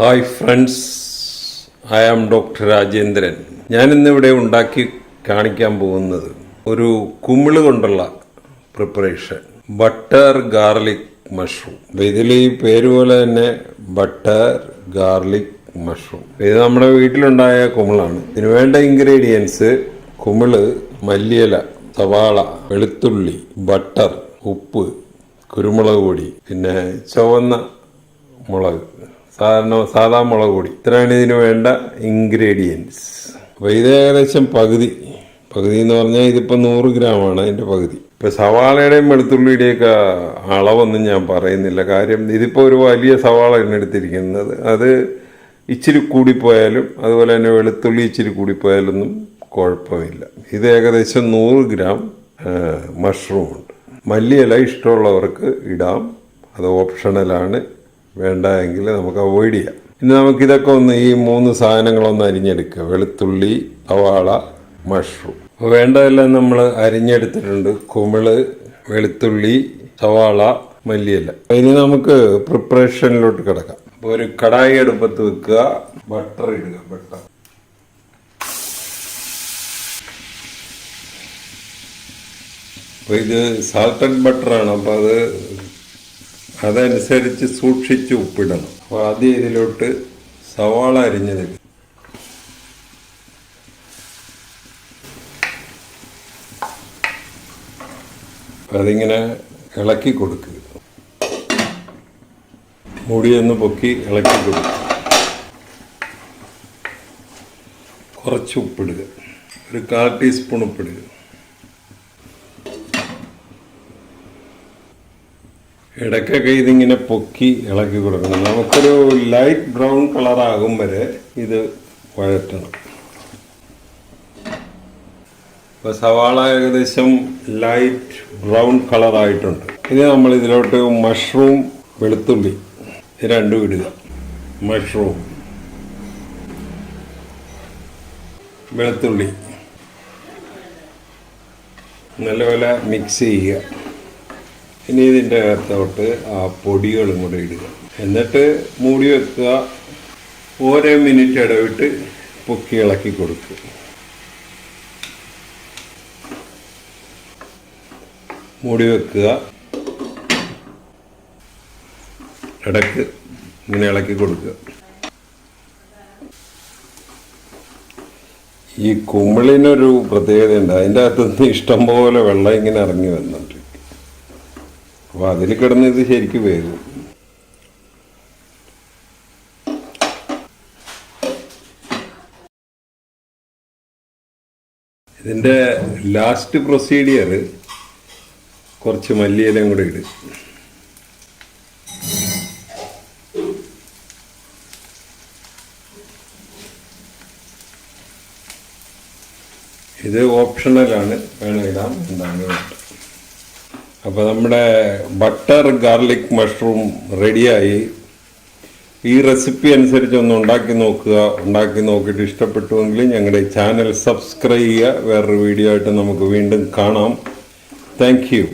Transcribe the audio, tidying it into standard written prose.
Hi friends, I am doctor Rajendran. ഞാനിന്നിവിടെ ഉണ്ടാക്കി കാണിക്കാൻ പോകുന്നത് ഒരു കുമിള് കൊണ്ടുള്ള പ്രിപ്പറേഷൻ, ബട്ടർ ഗാർലിക് മഷ്റൂം. ഇതിൽ ഈ പേര് പോലെ തന്നെ ബട്ടർ ഗാർലിക് മഷ്റൂം. ഇത് നമ്മുടെ വീട്ടിലുണ്ടായ കുമിളാണ്. ഇതിന് വേണ്ട ഇൻഗ്രീഡിയൻസ്: കുമിള്, മല്ലിയില, സവാള, വെളുത്തുള്ളി, ബട്ടർ, ഉപ്പ്, കുരുമുളക് പൊടി, പിന്നെ ചുവന്ന മുളക്, സാധാ മുളക് പൊടി. ഇത്രയാണ് ഇതിന് വേണ്ട ഇൻഗ്രീഡിയൻസ്. അപ്പോൾ ഇത് ഏകദേശം പകുതി എന്ന് പറഞ്ഞാൽ ഇതിപ്പോൾ 100 ഗ്രാമാണ് അതിൻ്റെ പകുതി. ഇപ്പോൾ സവാളയുടെയും വെളുത്തുള്ളിയുടെയൊക്കെ അളവൊന്നും ഞാൻ പറയുന്നില്ല. കാര്യം ഇതിപ്പോൾ ഒരു വലിയ സവാള എടുത്തിരിക്കുന്നത്. അത് ഇച്ചിരി കൂടിപ്പോയാലും അതുപോലെ തന്നെ വെളുത്തുള്ളി ഇച്ചിരി കൂടിപ്പോയാലൊന്നും കുഴപ്പമില്ല. ഇത് ഏകദേശം 100 ഗ്രാം മഷ്റൂമുണ്ട്. മല്ലിയില ഇഷ്ടമുള്ളവർക്ക് ഇടാം, അത് ഓപ്ഷണലാണ്. വേണ്ട എങ്കിൽ നമുക്ക് അവോയ്ഡ് ചെയ്യാം. ഇനി നമുക്കിതൊക്കെ ഒന്ന്, ഈ 3 സാധനങ്ങളൊന്ന് അരിഞ്ഞെടുക്കുക: വെളുത്തുള്ളി, സവാള, മഷ്റൂം. അപ്പോൾ വേണ്ടതെല്ലാം നമ്മൾ അരിഞ്ഞെടുത്തിട്ടുണ്ട്: കുമിള്, വെളുത്തുള്ളി, സവാള, മല്ലിയില. ഇനി നമുക്ക് പ്രിപ്പറേഷനിലോട്ട് കിടക്കാം. അപ്പോൾ ഒരു കടായി അടുപ്പത്ത് വെക്കുക, ബട്ടർ ഇടുക. ബട്ടർ അപ്പോൾ ഇത് സാൾട്ടഡ് ബട്ടറാണ്. അപ്പോൾ അതനുസരിച്ച് സൂക്ഷിച്ച് ഉപ്പിടണം. അപ്പോൾ ആദ്യം ഇതിലോട്ട് സവാള അരിഞ്ഞതിൽ അതിങ്ങനെ ഇളക്കി കൊടുക്കുക. മുടിയൊന്ന് പൊക്കി ഇളക്കി കൊടുക്കുക. കുറച്ച് ഉപ്പിടുക, ഒരു 1/4 ടീസ്പൂൺ ഉപ്പിടുക. ഇടയ്ക്കൊക്കെ ഇതിങ്ങനെ പൊക്കി ഇളക്കി കൊടുക്കണം. നമുക്കൊരു ലൈറ്റ് ബ്രൗൺ കളറാകും വരെ ഇത് വഴറ്റണം. ഇപ്പോൾ സവാള ഏകദേശം ലൈറ്റ് ബ്രൗൺ കളറായിട്ടുണ്ട്. ഇനി നമ്മൾ ഇതിലോട്ട് മഷ്റൂം, വെളുത്തുള്ളി ഇത് രണ്ടും ഇടുക. മഷ്റൂം, വെളുത്തുള്ളി നല്ലപോലെ മിക്സ് ചെയ്യുക. ഇനി ഇതിൻ്റെ അകത്തോട്ട് ആ പൊടികളും കൂടെ ഇടുക. എന്നിട്ട് മൂടി വെക്കുക. ഓരോ മിനിറ്റ് ഇടവിട്ട് പൊക്കി ഇളക്കി കൊടുക്കുക. മൂടി വെക്കുക. ഇടയ്ക്ക് ഇങ്ങനെ ഇളക്കി കൊടുക്കുക. ഈ കുമിളിനൊരു പ്രത്യേകതയുണ്ട്. അതിൻ്റെ അകത്തുനിന്ന് ഇഷ്ടംപോലെ വെള്ളം ഇങ്ങനെ ഇറങ്ങി വന്നിട്ടുണ്ട്. അപ്പോൾ അതിൽ കിടന്ന് ഇത് ശരിക്കും വേകും. ഇതിൻ്റെ ലാസ്റ്റ് പ്രൊസീഡിയർ കുറച്ച് മല്ലിയിലയും കൂടെ ഇടും. ഇത് ഓപ്ഷണലാണ്, വേണം ഇടാം, എന്താണ് വേണ്ടത്. അപ്പോൾ നമ്മുടെ ബട്ടർ ഗാർലിക് മഷ്റൂം റെഡിയായി. ഈ റെസിപ്പി അനുസരിച്ച് ഒന്ന് ഉണ്ടാക്കി നോക്കുക. ഉണ്ടാക്കി നോക്കിയിട്ട് ഇഷ്ടപ്പെട്ടുവെങ്കിൽ ഞങ്ങളുടെ ചാനൽ സബ്സ്ക്രൈബ് ചെയ്യുക. വേറൊരു വീഡിയോ ആയിട്ട് നമുക്ക് വീണ്ടും കാണാം. Thank you.